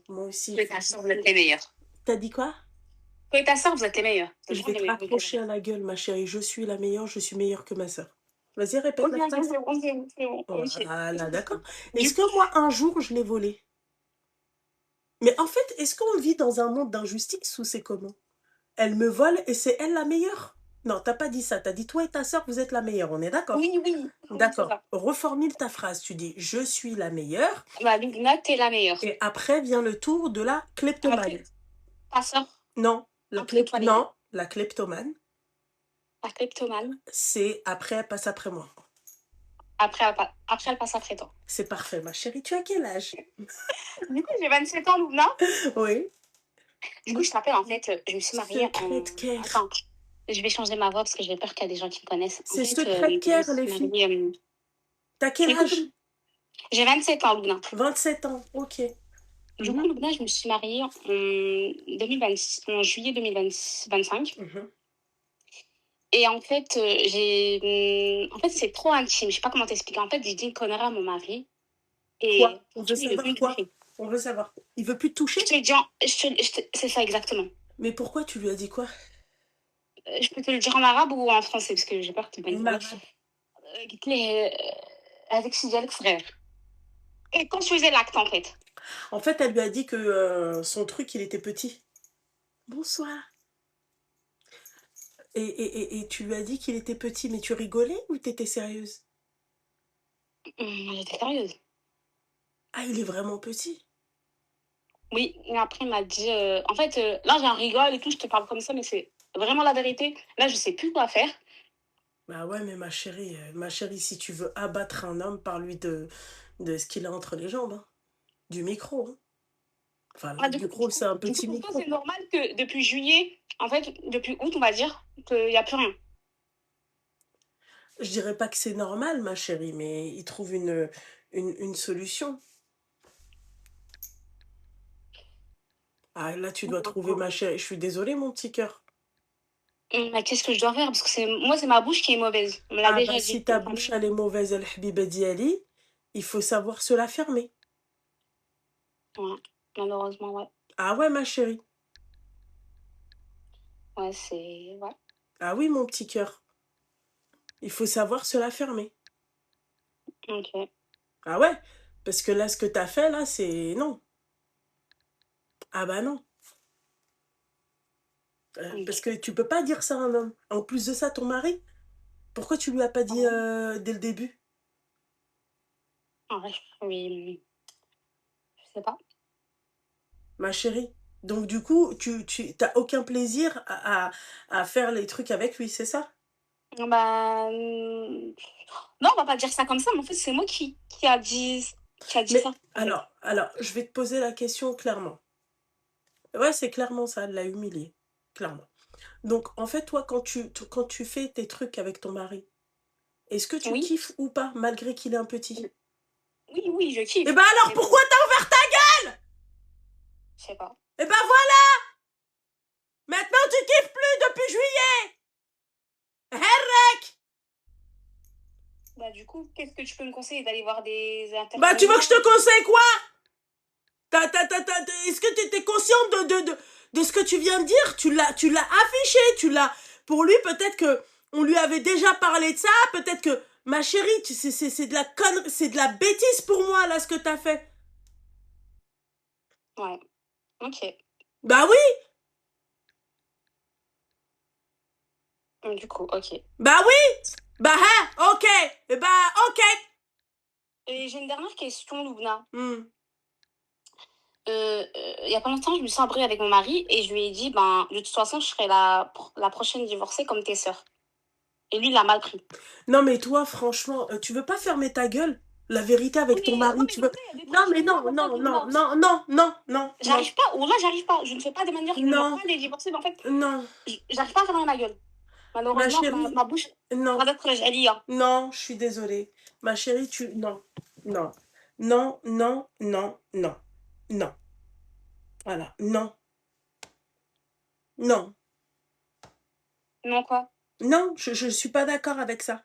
Moi aussi, il Toi et faut ta que sœur, vous êtes les meilleurs. T'as dit quoi? Toi et ta sœur, vous êtes les meilleurs. C'est Je vraiment vais les te meilleurs. raccrocher à la gueule, ma chérie. Je suis la meilleure, je suis meilleure que ma sœur. Vas-y, répète Ok, la ok, phrase. c'est bon, c'est bon, c'est bon. Ok. Voilà, d'accord. Du Est-ce coup, que moi, un jour, je l'ai volé? Mais en fait, est-ce qu'on vit dans un monde d'injustice ou c'est comment? Elle me vole et c'est elle la meilleure? Non, t'as pas dit ça. T'as dit toi et ta sœur, vous êtes la meilleure. On est d'accord? oui, oui, oui, c'est D'accord. ça. Reformule ta phrase. Tu dis je suis la meilleure Bah, Luna, t'es la meilleure. et après vient le tour de la kleptomane. Après, ta sœur, Non, après toi, les deux. non, la kleptomane, La kleptomane. c'est après, elle passe après moi. Après, elle passe après toi. C'est parfait, ma chérie. Tu as quel âge? Du coup, j'ai 27 ans, Luna. Oui. Du coup, je t'appelle, en fait, je me suis mariée Secret de cœur. Attends, je vais changer ma voix parce que j'ai peur qu'il y a des gens qui me connaissent. En C'est fait, secret de je me cœur, les suis filles. mariée... T'as quel Écoute, âge? j'ai 27 ans, Luna. 27 ans, ok. Du coup, Luna, je me suis mariée en juillet 2025. Et en fait, en fait, c'est trop intime. Je sais pas comment t'expliquer. En fait, j'ai dit une connerie à mon mari. Et Quoi? On veut il veut plus savoir me quoi? toucher. On veut savoir. Il veut plus te toucher? Je te le dis, c'est ça exactement. Mais pourquoi tu lui as dit quoi? Je peux te le dire en arabe ou en français parce que j'ai peur que tu ne En pas. arabe. قلت له هذاك الشيء ديالك صغير. Et quand je faisais l'acte, en fait. En fait, elle lui a dit que son truc, il était petit. Bonsoir. Et tu lui as dit qu'il était petit, mais tu rigolais ou t'étais sérieuse? J'étais sérieuse. Ah, il est vraiment petit. Oui, et après, il m'a dit... en fait, là, j'en rigole et tout, je te parle comme ça, mais c'est vraiment la vérité. Là, je sais plus quoi faire. Bah ouais, mais ma chérie, si tu veux abattre un homme, parle-lui de ce qu'il a entre les jambes, hein. Du micro, hein. Enfin, Ah, le micro, c'est un du coup, petit pour toi, micro. c'est normal que depuis juillet, en fait, depuis août, on va dire, qu'il n'y a plus rien. Je dirais pas que c'est normal, ma chérie, mais il trouve une solution. Ah, là, tu dois trouver, ma chérie. Je suis désolée, mon petit cœur. Mais qu'est-ce que je dois faire? Parce que moi, c'est ma bouche qui est mauvaise. On me l'a Ah, bah, déjà si dit. ta bouche, elle est mauvaise, el habiba diali, il faut savoir se la fermer. Ouais, malheureusement, ouais. Ah ouais, ma chérie. Ouais, c'est... Ouais. Ah oui, mon petit cœur. Il faut savoir se la fermer. Ok. Ah ouais, parce que là, ce que t'as fait, là, c'est... Non. Ah bah non. Parce Ok. que tu peux pas dire ça à un homme. En plus de ça, ton mari, pourquoi tu lui as pas dit dès le début? Ouais, oui, je sais pas. Ma chérie. Donc du coup, tu t'as aucun plaisir à faire les trucs avec lui, c'est ça? Bah, non, on va pas dire ça comme ça, mais en fait, c'est moi qui a dit Mais ça, en fait. alors, je vais te poser la question clairement. Ouais, c'est clairement ça, elle l'a humilié. Clairement. Donc, en fait, toi, quand tu fais tes trucs avec ton mari, est-ce que tu Oui, kiffes ou pas, malgré qu'il est un petit? oui, oui, je Eh kiffe. ben alors, Mais bon, pourquoi t'as ouvert ta gueule? je sais pas. Eh ben voilà! Maintenant, tu kiffes plus depuis juillet! Herrek! Bah, du coup, qu'est-ce que tu peux me conseiller? D'aller voir des Bah, tu veux que je te intervenants? conseille quoi? Est-ce que tu étais consciente de ce que tu viens de dire? Tu l'as affiché, pour lui, peut-être que on lui avait déjà parlé de ça, peut-être que, ma chérie, c'est de la connerie, c'est de la bêtise pour moi, là, ce que t'as fait. Ouais, ok. Bah oui, Du coup, ok. bah oui, bah hein, ok, et bah ok. Et j'ai une dernière question, Loubna. Hmm. Il y a pas longtemps, je me suis embrouillée avec mon mari et je lui ai dit, ben, de toute façon, je serai la prochaine divorcée comme tes sœurs. Et lui, il a mal pris. Non, mais toi, franchement, tu veux pas fermer ta gueule? La vérité avec ton Ouais, mari, mais tu veux... Loubna, il y a des Non, trucs qui mais vont pas non, dans ta non, vie, non, Loubna. non, non, non, non, non, J'arrive pas, ou là, j'arrive pas. Je ne fais pas de manière qui ne va non, pas les divorcer, mais en fait, non, j'arrive pas à fermer ma gueule. ma Malheureusement, chérie, ma bouche non. va être jalie. Non, je suis désolée. Ma chérie, tu... Non, non, non, non, non, non, non. Voilà, non, non, Non, quoi? non, je suis pas d'accord avec ça.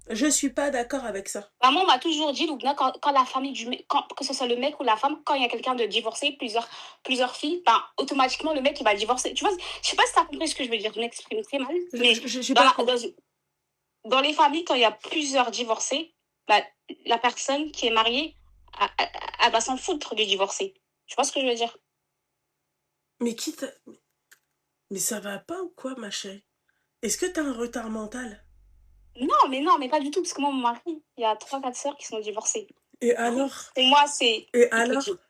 Je suis pas d'accord avec ça. Maman m'a toujours dit, Loubna, quand la famille du mec, que ce soit le mec ou la femme, quand il y a quelqu'un de divorcé, plusieurs filles, ben, automatiquement, le mec, il va divorcer. Tu vois, je sais pas si tu as compris ce que je veux dire, je m'exprime très mal, mais J'ai pas compris. dans les familles, quand il y a plusieurs divorcés, ben, la personne qui est mariée, elle va s'en foutre du divorcé. Tu vois ce que je veux dire? Mais mais ça va pas ou quoi, ma chérie? Est-ce que t'as un retard mental? Non, mais pas du tout, parce que moi, mon mari, il y a 3, 4 sœurs qui sont divorcées. Et Du coup, alors? pour moi, c'est Et alors? hypocrite.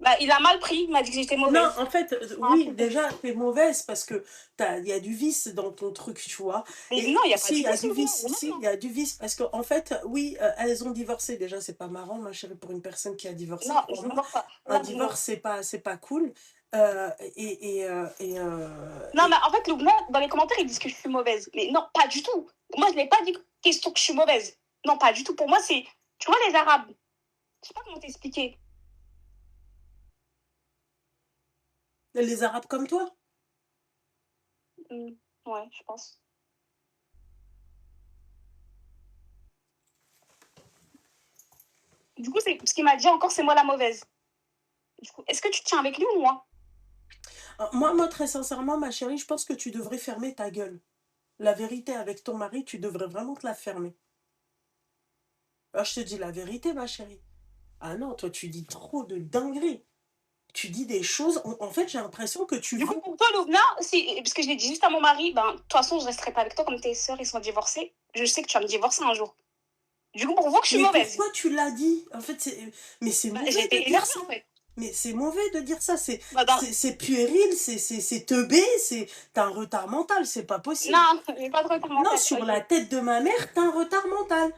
Bah, il a mal pris, il m'a dit que j'étais Non, mauvaise. en fait, Un oui, peu. déjà, t'es mauvaise parce que il y a du vice dans ton truc, tu vois. Mais Et non, il n'y a pas si, de il y a vice, du Loubna. vice, si, il y a du vice parce qu'en fait, oui, elles ont divorcé. Déjà, c'est pas marrant, ma chérie, pour une personne qui a divorcé, Non, je ne crois-moi. divorce pas. Un Là, non. divorce, c'est pas cool. Non, mais en fait, Loubna, dans les commentaires, ils disent que je suis mauvaise. Mais non, pas du tout. Moi, je n'ai pas dit question que je suis mauvaise. Non, pas du tout. Pour moi, c'est. Tu vois, les Arabes. Je sais pas comment t'expliquer. les Arabes comme toi. Ouais, je pense. Du coup, ce qu'il m'a dit encore, c'est moi la mauvaise. Du coup, est-ce que tu tiens avec lui ou moi? Moi, très sincèrement, ma chérie, je pense que tu devrais fermer ta gueule. La vérité avec ton mari, tu devrais vraiment te la fermer. Alors, je te dis la vérité, ma chérie. Ah non, toi, tu dis trop de dingueries. Tu dis des choses. En fait, j'ai l'impression que tu Du veux. coup, pour toi, Loubna, parce que je l'ai dit juste à mon mari, ben, de toute façon, je ne resterai pas avec toi comme tes sœurs, ils sont divorcés. Je sais que tu vas me divorcer un jour. Du coup, pour vous que je suis Mais mauvaise. pourquoi tu l'as dit? En fait, mais c'est Bah, mauvais de j'étais dire énervée, ça. en fait. Mais c'est mauvais de dire ça. Bah, C'est puéril, c'est teubé, t'as un retard mental. C'est pas possible. non, j'ai pas de retard Non, mental. sur la Ok. tête de ma mère, t'as un retard mental.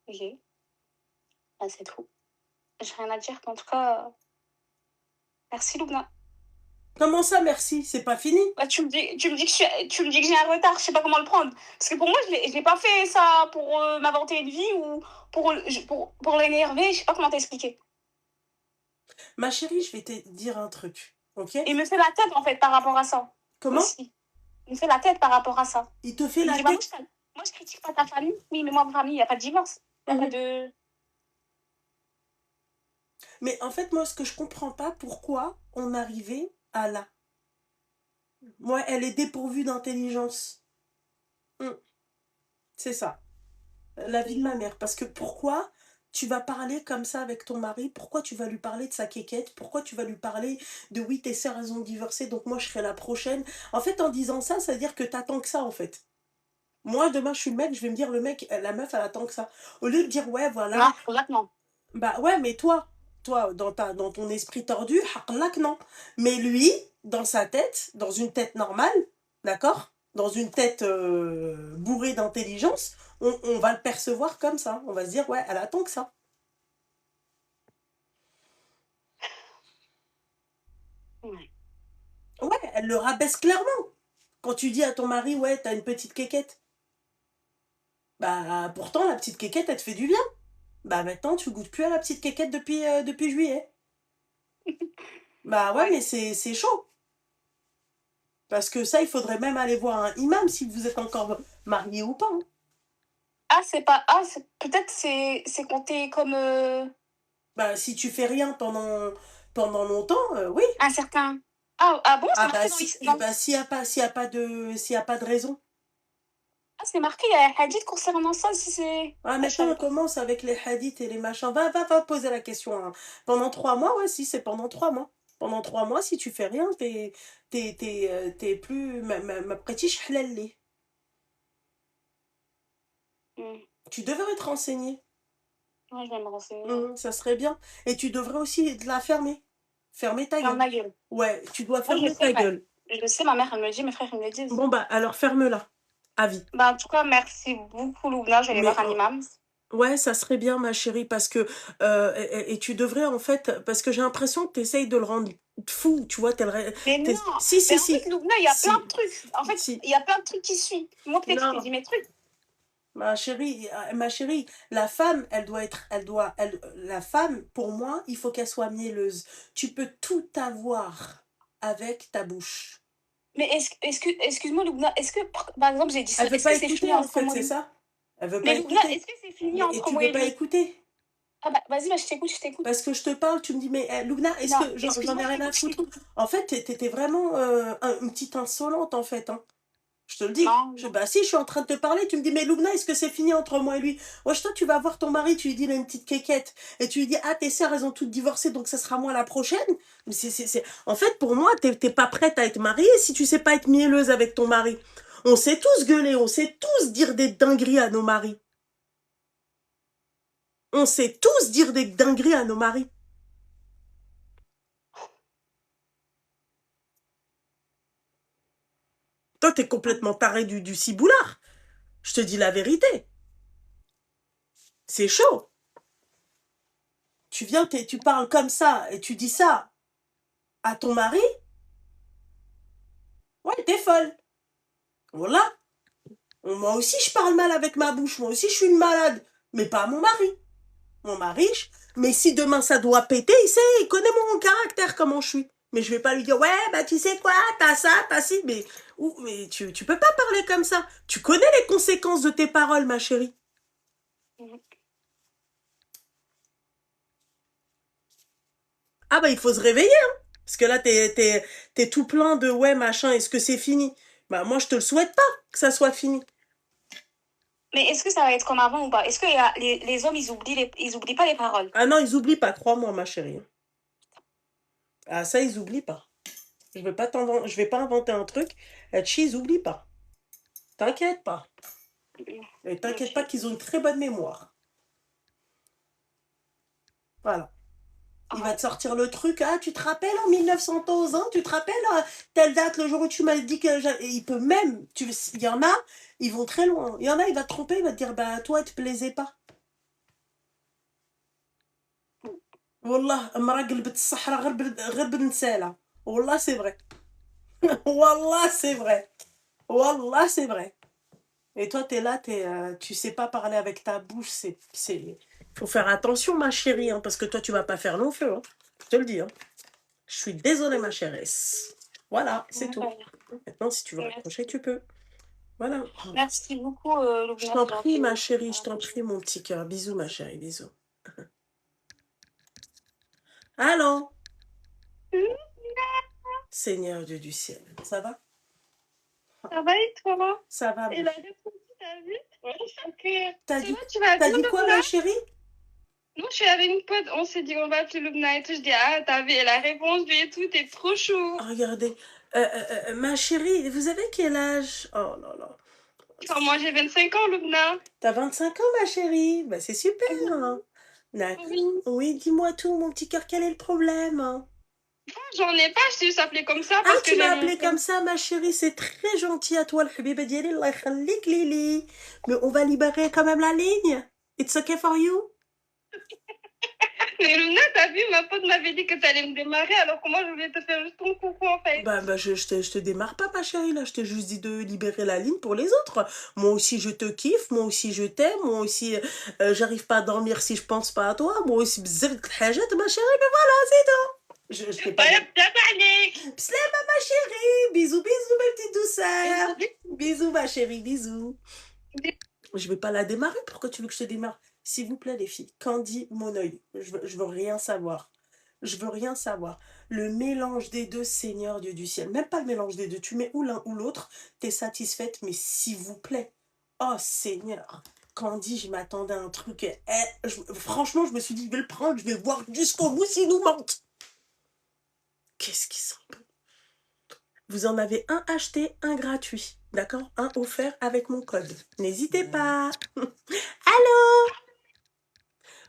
Ok. Bah, c'est tout. J'ai rien à dire. En tout cas, merci, Loubna. Comment ça, merci? C'est pas fini? Bah, tu me dis que j'ai un retard. Je sais pas comment le prendre. Parce que pour moi, je l'ai pas fait ça pour m'inventer une vie ou pour l'énerver. Je sais pas comment t'expliquer. Ma chérie, je vais te dire un truc. Ok? Il me fait la tête, en fait, par rapport à ça. Comment? Aussi. Il me fait la tête par rapport à ça. Il te fait Il me la dit, bah, tête? moi, je critique pas ta famille. Oui, mais moi, ma famille, il n'y a pas de divorce. Il n'y a pas Mhm. de. Mais en fait, moi, ce que je comprends pas, pourquoi on arrivait à là. Moi, elle est dépourvue d'intelligence. Mm. C'est ça. La vie de ma mère. Parce que pourquoi tu vas parler comme ça avec ton mari? Pourquoi tu vas lui parler de sa quéquette? Pourquoi tu vas lui parler de oui, tes sœurs, elles ont divorcé, donc moi, je serai la prochaine? En fait, en disant ça, ça veut dire que t'attends que ça, en fait. Moi, demain, je suis le mec, je vais me dire, le mec, la meuf, elle attend que ça. Au lieu de dire, ouais, Non, voilà. exactement. Bah ouais, mais toi, dans ton esprit tordu, haqlak, non. Mais lui, dans sa tête, dans une tête normale, d'accord? Dans une tête bourrée d'intelligence, on va le percevoir comme ça. On va se dire, ouais, elle attend que ça. Ouais. Ouais, elle le rabaisse clairement. Quand tu dis à ton mari, ouais, t'as une petite quéquette. Bah pourtant, la petite quéquette, elle te fait du bien. Bah maintenant, tu goûtes plus à la petite quéquette depuis juillet. Bah ouais, Ouais. mais c'est chaud. Parce que ça, il faudrait même aller voir un imam si vous êtes encore marié ou pas. Hein. Ah, c'est pas. Ah, peut-être c'est compté comme Bah, si tu fais rien pendant longtemps, oui. un certain. Ah bon, c'est Ah bah marqué dans si, dans. bah, s'il y a pas de raison. Ah, c'est marqué, il y a un hadith concernant ça, si c'est. Ah, Ah, je maintenant savais on pas. commence avec les hadiths et les machins. Va poser la question. Hein. Pendant 3 mois, ouais, si c'est pendant 3 mois. Pendant 3 mois, si tu fais rien, t'es plus ma petite hlalli. Tu devrais te renseigner. Ouais, je vais me renseigner. Ça serait bien. Et tu devrais aussi la fermer. Fermer ta Ferme gueule. ma gueule. Ouais, tu dois Moi, je fermer sais, ta gueule. je le sais, ma mère, elle me le dit, mes frères, ils me le disent. Bon, bah, alors ferme-la. À vie. Bah, en tout cas, merci beaucoup, Loubna. Je vais aller Mais voir un imam. ouais, ça serait bien, ma chérie, parce que. Et tu devrais, en fait. Parce que j'ai l'impression que tu essayes de le rendre fou, tu vois. Mais non, Si, mais si, en fait, si. Loubna, il y a plein Si. de trucs. En fait, Si. il y a plein de trucs qui suivent. Moi, peut-être, je t'ai Non. dit mes trucs. Ma chérie, la femme, elle doit être, la femme, pour moi, il faut qu'elle soit mielleuse. Tu peux tout avoir avec ta bouche. Mais excuse-moi, Loubna, est-ce que, par exemple, j'ai dit ça, Elle veut est-ce pas que c'est écouter, fini en entre fait, moi et c'est lui? ça? Elle veut pas Mais Loubna, écouter. est-ce que c'est fini Et entre tu moi veux et pas lui? écouter? Ah bah, vas-y, bah, je t'écoute. Parce que je te parle, tu me dis, mais Luna, est-ce Non, que j'en excuse-moi, ai rien à je foutre? t'écoute. En fait, t'étais vraiment une petite insolente, en fait, hein. Je te le dis. Non, non. Bah si, je suis en train de te parler, tu me dis, mais Luna, est-ce que c'est fini entre moi et lui? Wesh, toi, tu vas voir ton mari, tu lui dis, il a une petite quéquette. Et tu lui dis, ah, tes sœurs, elles ont toutes divorcé, donc ça sera moi la prochaine. Mais En fait, pour moi, t'es pas prête à être mariée si tu sais pas être mielleuse avec ton mari. On sait tous gueuler, on sait tous dire des dingueries à nos maris. On sait tous dire des dingueries à nos maris. Toi, t'es complètement taré du ciboulard. Je te dis la vérité. C'est chaud. Tu viens, tu parles comme ça et tu dis ça à ton mari. Ouais, t'es folle. Voilà. Moi aussi, je parle mal avec ma bouche. Moi aussi, je suis une malade. Mais pas à mon mari. Mon mari, mais si demain ça doit péter, il connaît mon caractère, comment je suis. Mais je vais pas lui dire, ouais, bah tu sais quoi, t'as ça, t'as ci. Mais tu peux pas parler comme ça. Tu connais les conséquences de tes paroles, ma chérie. Ah bah il faut se réveiller, hein. Parce que là, t'es tout plein de ouais, machin, est-ce que c'est fini? Bah moi, je te le souhaite pas que ça soit fini. Mais est-ce que ça va être comme avant ou pas? Est-ce que les hommes, ils oublient pas les paroles? Ah non, ils oublient pas, crois-moi, ma chérie. Ah ça, ils oublient pas. Je vais pas inventer un truc. Chi, ils oublient pas. T'inquiète pas. Et t'inquiète pas qu'ils ont une très bonne mémoire. Voilà. Il va te sortir le truc. Ah, tu te rappelles en 1911, hein? Tu te rappelles telle date, le jour où tu m'as dit que... Il peut même... Il y en a, ils vont très loin. Il y en a, il va te tromper, il va te dire, bah toi, il te plaisait pas. Wallah, المرأة قلبت الصحراء غير بنسالة. Wallah, c'est vrai. Wallah, c'est vrai. Wallah, c'est vrai. Et toi, t'es là, tu sais pas parler avec ta bouche. Faut faire attention, ma chérie, hein, parce que toi, tu vas pas faire long feu. Hein. Je te le dis. Hein. Je suis désolée, ma chéresse. Voilà, c'est tout. Maintenant, si tu veux raccrocher, tu peux. Voilà. Merci beaucoup, Je Loubna. t'en prie, ma chérie, je t'en prie, mon petit cœur. Bisous, ma chérie, bisous. Allô? Seigneur Dieu du ciel. Ça va? Ça va et toi? Ça va. Et la réponse, t'as vu? Ouais, ok. T'as Ça dit, va, tu vas t'as bien, dit quoi, Loubna? ma chérie? Non, je suis avec une pote, on s'est dit on va appeler Loubna et tout. Je dis, ah, t'avais la réponse, lui et tout, t'es trop chou. Regardez. Ma chérie, vous avez quel âge? Oh là là. Enfin, moi, j'ai 25 ans, Loubna. T'as 25 ans, ma chérie? Bah, c'est super. Hein. D'accord. Oui. Oui, dis-moi tout, mon petit cœur, quel est le problème? Hein? J'en ai pas, je t'ai juste appelé comme ça Ah, parce que tu m'as j'aime appelé comme ça, ma chérie, c'est très gentil à toi, le habiba diali, Allah yakhallik, Lili. Mais on va libérer quand même la ligne. It's okay for you? Mais Loubna, t'as vu, ma pote m'avait dit que t'allais me démarrer, alors que moi, je voulais te faire juste ton coucou, en fait. Bah je te démarre pas, ma chérie, là. Je t'ai juste dit de libérer la ligne pour les autres. Moi aussi, je te kiffe. Moi aussi, je t'aime. Moi aussi, j'arrive pas à dormir si je pense pas à toi. Moi aussi, bzz, hajat, ma chérie, mais voilà, c'est tout. Je t'ai pas... Pslema, ma chérie. Bisous, bisous, ma petite douceur. Bisous, ma chérie, bisous. Je vais pas la démarrer. Pourquoi tu veux que je te démarre? S'il vous plaît, les filles. Candy Moneuil. Je veux rien savoir. Je veux rien savoir. Le mélange des deux, Seigneur Dieu du ciel. Même pas le mélange des deux. Tu mets ou l'un ou l'autre. T'es satisfaite, mais s'il vous plaît. Oh Seigneur. Candy, je m'attendais à un truc. Franchement, je me suis dit, je vais le prendre. Je vais voir jusqu'au bout s'il nous mente. Qu'est-ce qui sent bon. Vous en avez un acheté, un gratuit. D'accord? Un offert avec mon code. N'hésitez pas. Allô?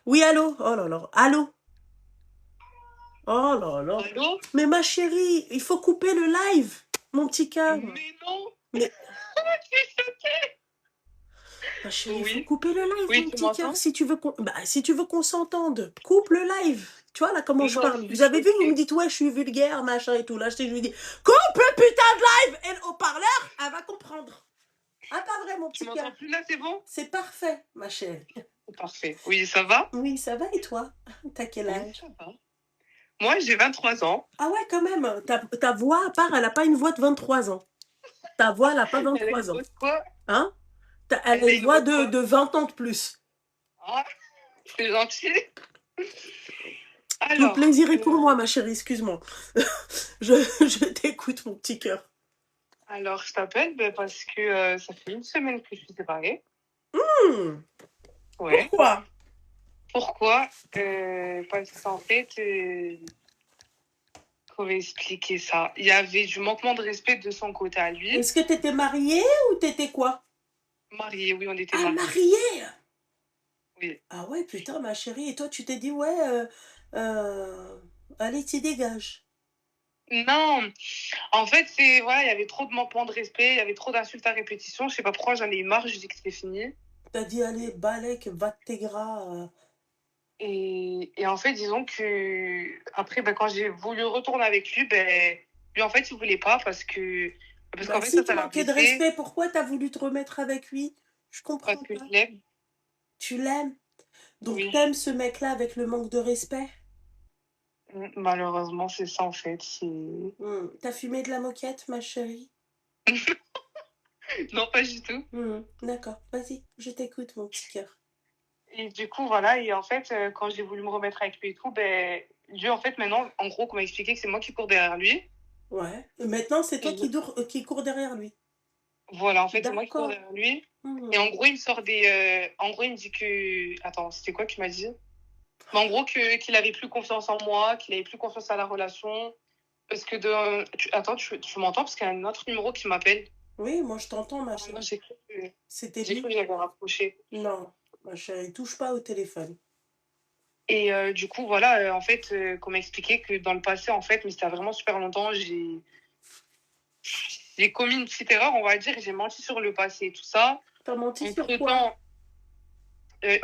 Oui, allô? Oh là là. Allô? Oh là là. Allô? Mais ma chérie, il faut couper le live, mon petit cœur. Mais non. Mais... Je suis choquée. Ma chérie, il faut couper le live, Oui, mon tu petit cœur. m'entends? Si tu veux qu'on s'entende, coupe le live. Tu vois là comment je Non, parle. je suis Vous avez vu, vous choquée. me dites ouais, je suis vulgaire, machin et tout. Là, je lui dis coupe le putain de live. Et le haut-parleur, elle va comprendre. Ah, pas vrai, mon Tu petit m'entends cœur. plus là, c'est bon? C'est parfait, ma chérie. Parfait. Oui, ça va? Oui, ça va et toi? T'as quel Oui, âge? ça va. Moi, j'ai 23 ans. Ah ouais, quand même. Ta voix, à part, elle n'a pas une voix de 23 ans. Ta voix, elle n'a pas Elle a une 23 ans. voix de quoi? Hein? Elle a Elle a une une voix voix de de quoi? 20 ans de plus. Ah, c'est gentil. Tout le Alors, plaisir est pour moi, ma chérie, excuse-moi. Je t'écoute, mon petit cœur. alors, je t'appelle parce que ça fait une semaine que je suis séparée. Hmm, Ouais. pourquoi? Pourquoi? Parce qu'en fait, comment expliquer ça? Il y avait du manquement de respect de son côté à lui. Est-ce que t'étais mariée ou t'étais quoi? Marié, oui, on était Ah, mariés. mariée! Oui. Ah ouais, putain, ma chérie. Et toi, tu t'es dit, ouais, allez, t'y dégage. Non, en fait, c'est voilà, il y avait trop de manquement de respect, il y avait trop d'insultes à répétition. Je sais pas pourquoi, j'en ai eu marre, je dis que c'était fini. T'as dit, allez, balèque, va de tes gras. Et en fait, disons que après, ben, quand j'ai voulu retourner avec lui, ben, lui, en fait, il voulait pas parce Bah, qu'en fait, si ça tu l'a manquais de blessé, respect, pourquoi t'as voulu te remettre avec lui? Je parce comprends que je pas. l'aime. Tu l'aimes. Donc Oui. t'aimes ce mec-là avec le manque de respect? Malheureusement, c'est ça, en fait. T'as fumé de la moquette, ma chérie? Non, pas du tout. D'accord, vas-y, je t'écoute, mon petit cœur. Et du coup, voilà, et en fait, quand j'ai voulu me remettre avec lui et tout, ben, lui, en fait, maintenant, en gros, qu'on m'a expliqué que c'est moi qui cours derrière lui. Ouais. Et maintenant, c'est toi Et qui cours derrière lui. voilà, en fait, c'est moi qui cours D'accord. derrière lui. Hmm. Et en gros, il me sort des. En gros, il me dit que. Attends, c'était quoi qu'il m'a dit? Mais en gros, qu'il avait plus confiance en moi, qu'il avait plus confiance à la relation. Parce que de. Attends, tu m'entends? Parce qu'il y a un autre numéro qui m'appelle. Oui, moi je t'entends, ma Ah, moi, chérie. C'était j'ai cru lui? que j'avais rapproché. Non, ma chérie, touche pas au téléphone. Et du coup, voilà, en fait, qu'on m'a expliqué que dans le passé, en fait, mais c'était vraiment super longtemps, j'ai commis une petite erreur, on va dire, j'ai menti sur le passé et tout ça. T'as menti sur quoi? Entre-temps,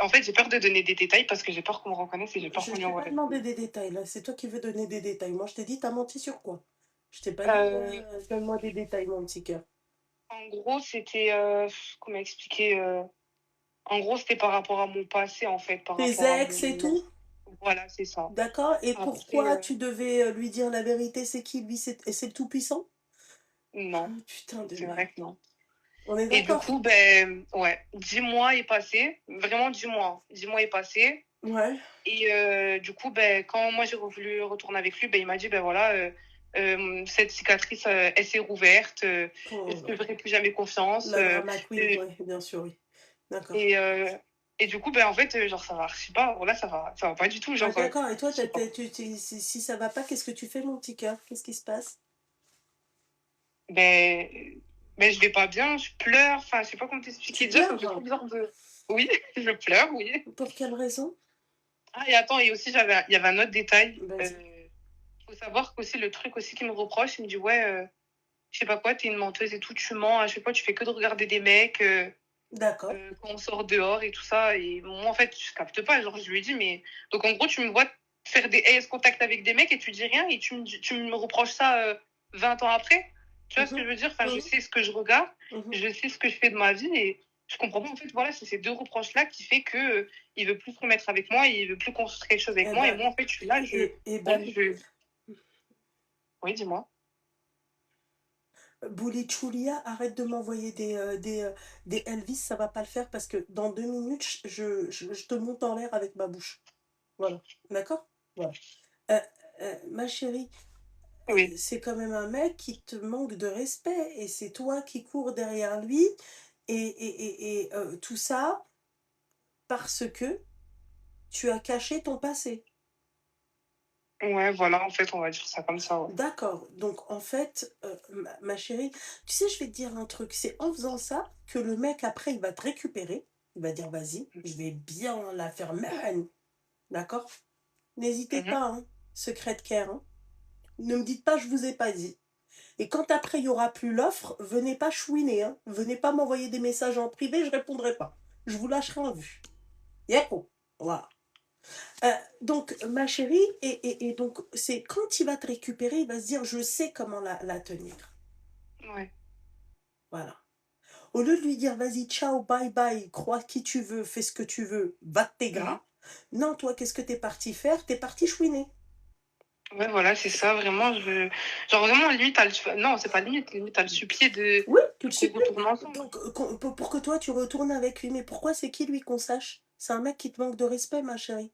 en fait, j'ai peur de donner des détails parce que j'ai peur qu'on me reconnaisse et j'ai peur Je qu'on lui t'ai envoie pas la demandé vidéo. des détails, là. C'est toi qui veux donner des détails. Moi, je t'ai dit, t'as menti sur quoi? Je t'ai pas dit, Euh, donne-moi des détails, mon petit cœur. En gros, c'était, comment expliquer, en gros, c'était par rapport à mon passé, en fait, par Tes rapport à ex et mon... tout? Voilà, c'est ça. D'accord? Et Après, pourquoi tu devais lui dire la vérité? C'est qui, lui? C'est le Tout-Puissant? Ah, non, putain de c'est merde. vrai que non. On est Et du d'accord? coup, ben, ouais, 10 mois est passé, vraiment 10 mois. 10 mois est passé. Ouais. Et du coup, ben, quand moi j'ai voulu retourner avec lui, ben, il m'a dit, ben voilà, cette cicatrice, elle s'est rouverte, je Oh, ne ferai plus jamais confiance. la drama queen, Euh, ouais, bien sûr, oui. D'accord. et, et du coup, ben, en fait, genre, ça va, je sais pas, voilà, ça va pas du tout, Ah, genre, d'accord. Et toi, je sais pas. si ça va pas, qu'est-ce que tu fais, mon petit cœur? Qu'est-ce qui se passe? Ben, ben, je vais pas bien, je pleure, enfin, je sais pas comment t'expliquer. Tu Déjà, ça me fait trop pleures? bizarre de. Oui, je pleure, oui. Pour quelle raison? Ah, et attends, et aussi, il y avait un autre détail. Vas-y. Faut savoir qu'aussi, le truc aussi qui me reproche, il me dit, ouais, je sais pas quoi, t'es une menteuse et tout, tu mens, à chaque fois, tu fais que de regarder des mecs D'accord. quand on sort dehors et tout ça. Et moi, en fait, je capte pas, genre, je lui ai dit, mais. Donc, en gros, tu me vois faire des AS contact avec des mecs et tu dis rien et tu me reproches ça 20 ans après. Tu vois ce que je veux dire? Enfin, je sais ce que je regarde, je sais ce que je fais de ma vie et je comprends pas. En fait, voilà, c'est ces deux reproches-là qui fait que il veut plus se remettre avec moi, il veut plus construire quelque chose avec Eh moi. Et ben, moi, en fait, je suis là, ben, Oui, dis-moi. Bouli Choulia, arrête de m'envoyer des Elvis, ça va pas le faire parce que dans 2 minutes, je te monte en l'air avec ma bouche. Voilà. D'accord? Voilà. Ma chérie, Oui. c'est quand même un mec qui te manque de respect et c'est toi qui cours derrière lui et tout ça parce que tu as caché ton passé. Ouais, voilà, en fait, on va dire ça comme ça, ouais. D'accord. Donc, en fait, ma chérie, tu sais, je vais te dire un truc. C'est en faisant ça que le mec, après, il va te récupérer. Il va dire, vas-y, je vais bien la faire marraine. D'accord? N'hésitez Mhm. pas, hein, secret de care. Hein. Ne me dites pas, je vous ai pas dit. Et quand après, il y aura plus l'offre, venez pas chouiner. Hein. Venez pas m'envoyer des messages en privé, je répondrai pas. Je vous lâcherai en vue. Yako. Voilà. Donc, ma chérie, et donc, c'est quand il va te récupérer, il va se dire, je sais comment la tenir. Ouais. Voilà. Au lieu de lui dire, vas-y, ciao, bye bye, crois qui tu veux, fais ce que tu veux, va de tes Mhm. gras. Non, toi, qu'est-ce que t'es parti faire? T'es parti chouiner. Ouais, voilà, c'est ça, vraiment. Genre, vraiment, limite, non, c'est pas limite, t'as le supplier Oui, tu le qu'on supplies. retourne ensemble. Pour que toi, tu retournes avec lui. Mais pourquoi c'est qui, lui, qu'on sache? C'est un mec qui te manque de respect, ma chérie.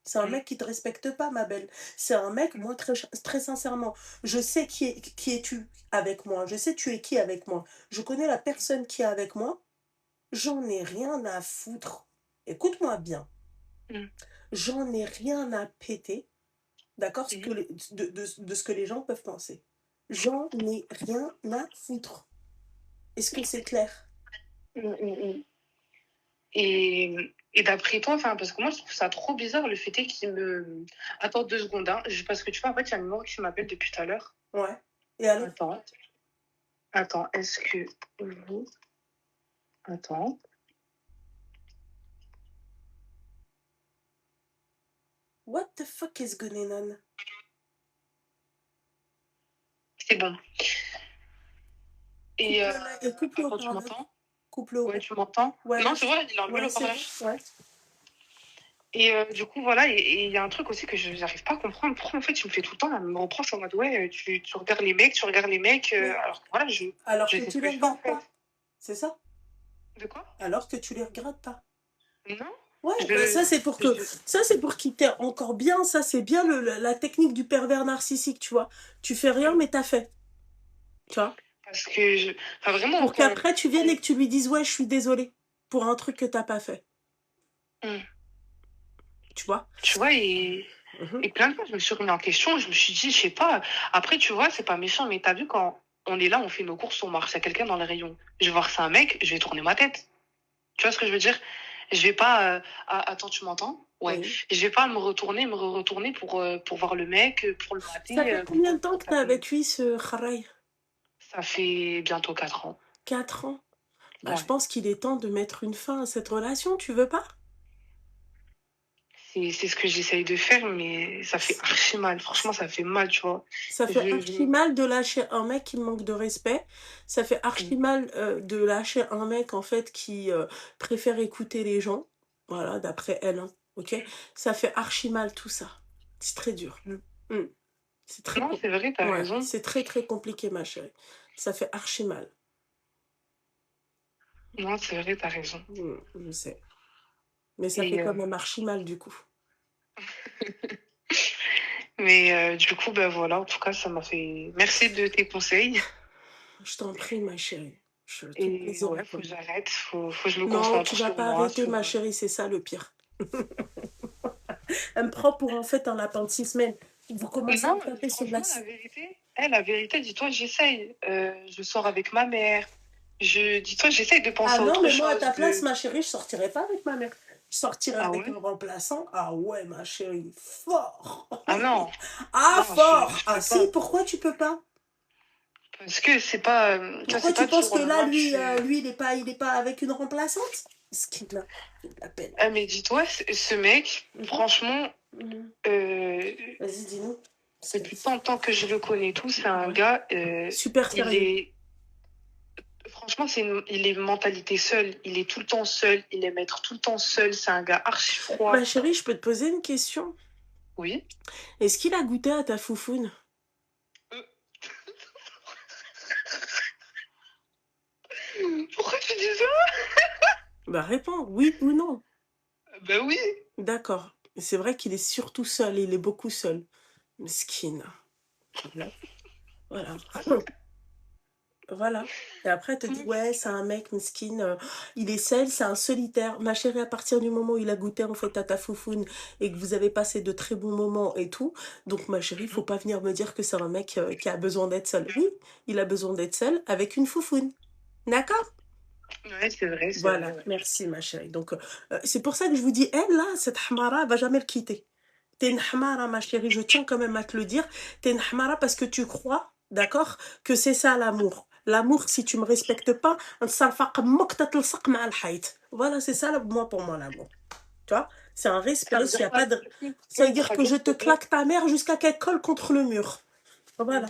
C'est un mec qui te respecte pas, ma belle. C'est un mec, moi, très sincèrement, je sais qui es-tu avec moi. Je sais tu es qui avec moi. Je connais la personne qui est avec moi. J'en ai rien à foutre. Écoute-moi bien. Mm. J'en ai rien à péter, d'accord, Mhm. de ce que les gens peuvent penser. J'en ai rien à foutre. Est-ce que c'est clair? Mm, mm, mm. Et, et d'après toi, enfin, parce que moi, je trouve ça trop bizarre le fait est qu'il me. Attends 2 secondes, hein, parce que tu vois, en fait, il y a un numéro qui m'appelle depuis tout à l'heure. Ouais. Et alors? Attends, attends, est-ce que vous. Attends. What the fuck is going on? C'est bon. Et Coupe-le au attends, tu parleur. m'entends? Coupe-le au Ouais, tu m'entends? Ouais, Non, là, c'est vrai, il a enlevé ouais, le c'est haut-parleur. bon. Ouais. Et du coup, voilà, et il y a un truc aussi que je n'arrive pas à comprendre. Pourquoi, en fait, tu me fais tout le temps, elle me reproche en mode, ouais, tu regardes les mecs, Mais alors que voilà, alors je que sais ce tu que les je fais, en regardes fait. pas. C'est ça? De quoi? Alors que tu les regardes pas. Non? Ouais, bah Je, ça c'est pour qu'il t'ait encore bien, ça c'est bien la technique du pervers narcissique, tu vois. Tu fais rien mais t'as fait, tu vois. parce que, enfin, vraiment, Pour qu'après tu viennes et que tu lui dises ouais, je suis désolée pour un truc que t'as pas fait, Hmm. tu vois. Tu vois, Mhm. et plein de fois, je me suis remis en question, je me suis dit, je sais pas. Après, tu vois, c'est pas méchant, mais t'as vu quand on est là, on fait nos courses, on marche, il y a quelqu'un dans les rayons. Je vais voir c'est un mec, je vais tourner ma tête. Tu vois ce que je veux dire? Je vais pas. Attends, tu m'entends? Ouais. Oui. Je vais pas me retourner, retourner pour voir le mec, pour le Ça mater. fait combien de temps que t'es avec lui, ce Kharay? Ça fait bientôt 4 ans. 4 ans. Bah, je Ouais. pense qu'il est temps de mettre une fin à cette relation, tu veux pas? C'est ce que j'essaye de faire, mais ça fait archi mal. Franchement, ça fait mal, tu vois. Ça fait archi Je... mal de lâcher un mec qui manque de respect. Ça fait archi mal de lâcher un mec en fait qui préfère écouter les gens. Voilà, d'après elle, hein, ok? Ça fait archi mal tout ça. C'est très dur. Mm. C'est très, Non, c'est vrai, t'as ouais, raison. c'est très très compliqué, ma chérie. Ça fait archi mal. Non, c'est vrai, t'as raison. Je sais. Mais ça fait Et, quand même archi mal du coup. mais du coup, ben voilà, en tout cas, ça m'a fait. Merci de tes conseils. Je t'en prie, ma chérie. Tout Et plaisir ouais, à faut toi. que j'arrête, faut que je me Non, tu concentre vas sur pas moi, arrêter, sur. ma chérie, c'est ça le pire. Elle me prend pour en fait un lapin de 6 semaines. Vous commencez à Non, me taper sur la... franchement, la vérité, dis-toi, j'essaye. Je sors avec ma mère. Dis-toi, j'essaye de Ah penser à non, autre mais moi, à chose. ta place, ma chérie, je sortirais pas avec ma mère. Je sortirais Ah avec ouais? un remplaçant. Ah ouais, ma chérie, fort. Ah non, Ah, non, fort. je Ah peux si, pas. pourquoi tu peux pas? Parce que c'est pas, tu vois, Pourquoi c'est pas tu du penses jour que au là, lendemain, lui, il est pas avec une remplaçante? Ce qui de la peine. Ah, mais dis-toi, ce mec, franchement, euh, Vas-y, dis-nous. depuis tant de temps que je le connais et tout, c'est un gars, Super il sérieux. est, franchement, il est mentalité seule. Il est tout le temps seul. Il aime être tout le temps seul. C'est un gars archi froid. Ma chérie, je peux te poser une question? Oui. Est-ce qu'il a goûté à ta foufoune? Pourquoi tu dis ça? Bah réponds, oui ou non. Ben oui. D'accord. C'est vrai qu'il est surtout seul, il est beaucoup seul. Mesquine. Voilà. Voilà. Et après, elle te dit, ouais, c'est un mec mesquine, il est seul, c'est un solitaire. Ma chérie, à partir du moment où il a goûté en fait à ta foufoune et que vous avez passé de très bons moments et tout, donc ma chérie, faut pas venir me dire que c'est un mec qui a besoin d'être seul. Oui, il a besoin d'être seul avec une foufoune. D'accord? Ouais, c'est vrai, c'est Voilà, vrai. Ouais. merci ma chérie. Donc, c'est pour ça que je vous dis, elle là, cette hamara, elle va jamais le quitter. T'es une hamara, ma chérie, je tiens quand même à te le dire. T'es une hamara parce que tu crois, d'accord, que c'est ça l'amour. L'amour, si tu me respectes pas, voilà, c'est ça moi pour moi l'amour. Tu vois, c'est un respect, s'il y a pas de... Ça veut dire que je te claque ta mère jusqu'à qu'elle colle contre le mur. Voilà.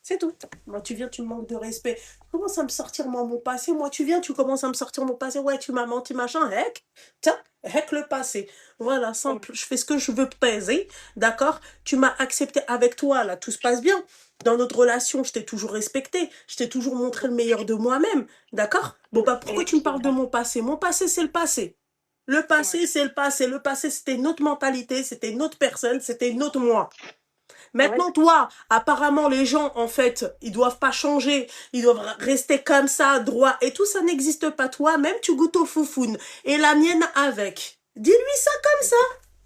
C'est tout. Moi, tu viens, tu me manques de respect. Tu commences à me sortir moi, mon passé. Moi, tu viens, tu commences à me sortir mon passé. Ouais, tu m'as menti, machin. Heck. Tiens, heck le passé. Voilà, simple. Je fais ce que je veux peser. D'accord? Tu m'as accepté avec toi, là. Tout se passe bien. Dans notre relation, je t'ai toujours respecté. Je t'ai toujours montré le meilleur de moi-même. D'accord? Bon, bah, pourquoi tu me parles de mon passé? Mon passé, c'est le passé. Le passé, c'est le passé. Le passé, c'était une autre mentalité, c'était une autre personne, c'était une autre moi. Maintenant, toi, apparemment, les gens, en fait, ils doivent pas changer, ils doivent rester comme ça, droit, et tout ça n'existe pas. Toi, même tu goûtes au foufoune, et la mienne avec. Dis-lui ça comme ça,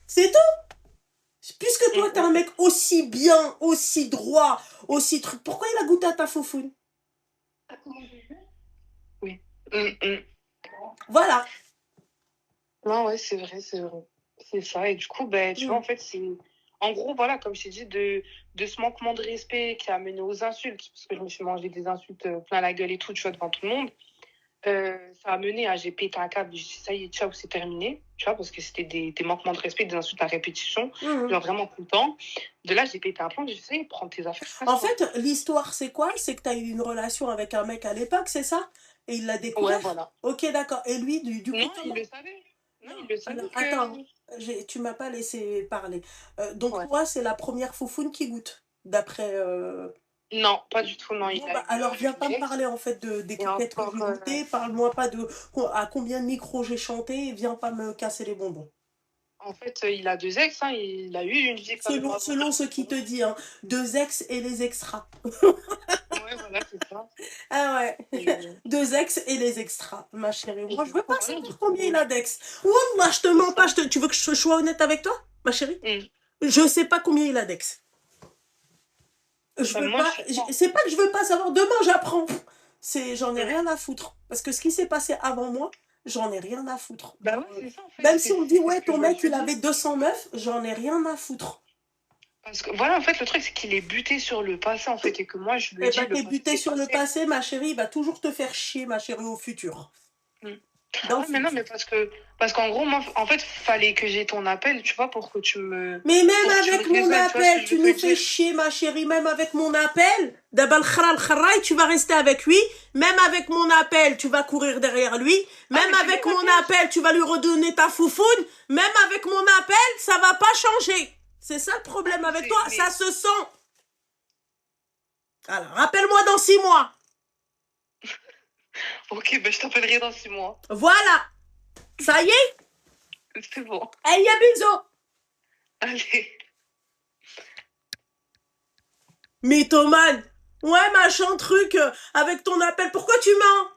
c'est tout. Puisque toi, t'es un mec aussi bien, aussi droit, aussi truc, pourquoi il a goûté à ta foufoune? Oui. Voilà. Non, ouais, c'est vrai, c'est vrai. C'est ça. Et du coup, ben, tu vois, en fait, c'est. En gros, voilà, comme je t'ai dit, de ce manquement de respect qui a mené aux insultes, parce que je me suis mangé des insultes plein la gueule et tout, tu vois, devant tout le monde. Ça a mené à j'ai pété un câble, j'ai dit ça y est, ciao, c'est terminé, tu vois, parce que c'était des manquements de respect, des insultes à répétition, genre vraiment tout le temps. De là, j'ai pété un plomb, j'ai dit ça y est, prends tes affaires. En fait, l'histoire, c'est quoi? C'est que tu as eu une relation avec un mec à l'époque, c'est ça? Et il l'a découvert? Ouais, voilà. Ok, d'accord. Et lui, du coup, Non, comment? il le savait. Non, il le savait Alors, que. attends, tu m'as pas laissé parler. Donc, Ouais. toi, c'est la première foufoune qui goûte, d'après... Non, pas du tout, non. Bon, bah, alors, viens pas me parler, en fait, des Et coquettes que encore, j'ai goûtées. Parle-moi pas de à combien de micros j'ai chanté. Et viens pas me casser les bonbons. en fait, il a 2 ex, hein, il a eu une vie quand même avant. Selon ce qui te dit, hein. 2 ex et les extras. Ouais, voilà, c'est ça. Ah ouais. Et- 2 ex et les extras, ma chérie. Moi, je veux pas voilà, savoir du combien coup, il a d'ex. Wallah, je te c'est mens ça. pas. Tu veux que je sois honnête avec toi, ma chérie? Je sais pas combien il a d'ex. Je veux Moi, pas. je sais pas. C'est pas que je veux pas savoir. Demain, j'apprends. J'en ai rien à foutre. Parce que ce qui s'est passé avant moi, j'en ai rien à foutre. Bah ouais, c'est ça, en fait. Même si on me dit, c'est ouais, ce que ton je mec, me il dis. avait 200 meufs, j'en ai rien à foutre. Parce que voilà, en fait, le truc, c'est qu'il est buté sur le passé, en fait, et que moi, je lui Eh dis, ben, le t'es passé, buté c'est sur le passé. passé, ma chérie, il va toujours te faire chier, ma chérie, au futur. Dans le Ouais, mais non, futur. mais parce qu'en gros, moi, en fait, fallait que j'ai ton appel, tu vois, pour que tu me. Mais même Pour que tu me avec mon raisonnes, tu vois ce que appel, je tu veux nous te fais dire. chier, ma chérie. Même avec mon appel, d'abal khral kharaï, tu vas rester avec lui. Même avec mon appel, tu vas courir derrière lui. Même mais c'est avec bon, mon appel. appel, tu vas lui redonner ta foufoune. Même avec mon appel, ça va pas changer. C'est ça le problème avec toi, ça se sent. Alors, rappelle-moi dans 6 mois. Ok, ben je t'appellerai dans 6 mois. Voilà. Ça y est? C'est bon. Hey, ya bisous. Allez. Mythomane. Ouais, machin truc, avec ton appel. Pourquoi tu mens?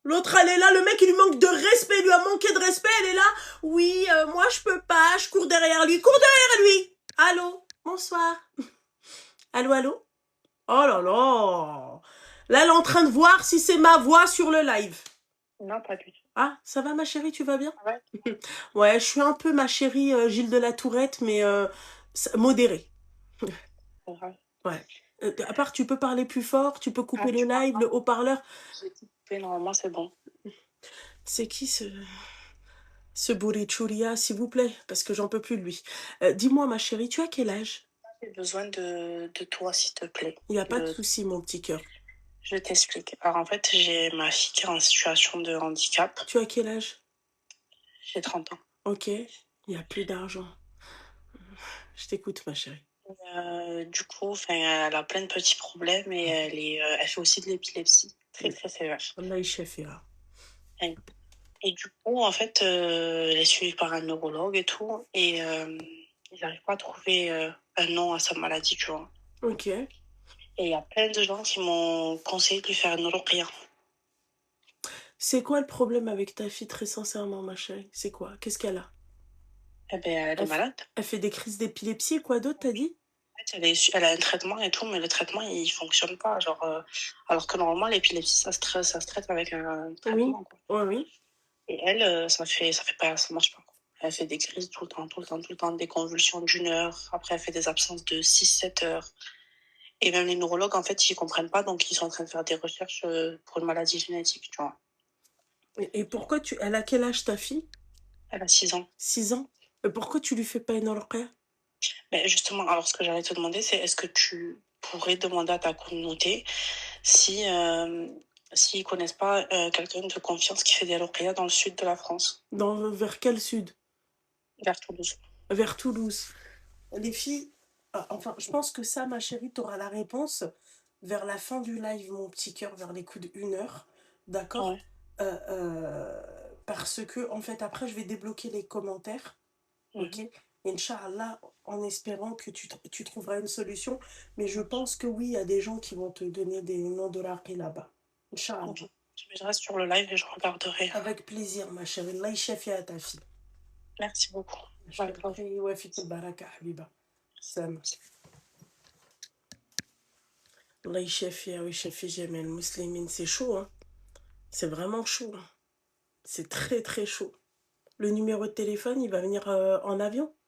L'autre, elle est là, le mec, il lui manque de respect, il lui a manqué de respect, elle est là. Oui, moi, je peux pas, je cours derrière lui. Cours derrière lui. Allô, bonsoir. Allô, allô? Oh là là. Là, elle est en train de voir si c'est ma voix sur le live. Non, pas du tout. Ah, ça va, ma chérie, tu vas bien? Ouais. Ouais, je suis un peu, ma chérie, Gilles de la Tourette, mais modérée. Ouais. À part, tu peux parler plus fort, tu peux couper le live, le haut-parleur. J'ai tout coupé, normalement, c'est bon. C'est qui ce bourrichouria, s'il vous plaît? Parce que j'en peux plus de lui. Dis-moi, ma chérie, tu as quel âge? J'ai besoin de toi, s'il te plaît. Il n'y a pas de souci, mon petit cœur. Je t'explique. Alors, en fait, j'ai ma fille qui est en situation de handicap. Tu as quel âge? J'ai 30 ans. Ok. Il n'y a plus d'argent. Je t'écoute, ma chérie. Du coup, elle a plein de petits problèmes et elle fait aussi de l'épilepsie. Très, très sévère. Allah, chef, là. Et du coup, en fait, elle est suivie par un neurologue et tout. Et ils n'arrivent pas à trouver un nom à sa maladie, tu vois. Ok. Et il y a plein de gens qui m'ont conseillé de lui faire une ruqya. C'est quoi le problème avec ta fille, très sincèrement, ma chérie? C'est quoi? Qu'est-ce qu'elle a? Eh ben, elle est malade. Elle fait des crises d'épilepsie et quoi d'autre, t'as dit? En fait, elle a un traitement et tout, mais le traitement, il fonctionne pas. Genre, alors que normalement, l'épilepsie, ça se traite avec un traitement. Oui. Quoi. Oui. Et elle, ça marche pas. Elle fait des crises tout le temps, des convulsions d'1 heure. Après, elle fait des absences de 6-7 heures. Et même les neurologues, en fait, ils comprennent pas, donc ils sont en train de faire des recherches pour une maladie génétique, tu vois. Et pourquoi elle a quel âge, ta fille? Elle a 6 ans. 6 ans. Et pourquoi tu lui fais pas une ruqya? Mais justement, alors ce que j'allais te demander, c'est est-ce que tu pourrais demander à ta communauté si s'ils connaissent pas quelqu'un de confiance qui fait des ruqyah dans le sud de la France, Vers quel sud? vers Toulouse. Vers Toulouse. Les filles, enfin, je pense que ça, ma chérie, tu auras la réponse vers la fin du live, mon petit cœur, vers les coups de 1 heure. D'accord? Ouais. Parce que, en fait, après, je vais débloquer les commentaires. Ok? Mhm. Inch'Allah, en espérant que tu trouveras une solution. Mais je pense que oui, il y a des gens qui vont te donner des noms de raqi là-bas. Inch'Allah. Ok. Je reste sur le live et je regarderai. Avec plaisir, ma chérie. Allah ychafi à ta fille. Merci beaucoup. Je t'en prie, wa fik al-baraka, habiba. Sam. Allah ychafi, wa ychafi jami al-muslimin. C'est chaud, hein. C'est vraiment chaud. Hein. C'est très, très chaud. Le numéro de téléphone, il va venir en avion?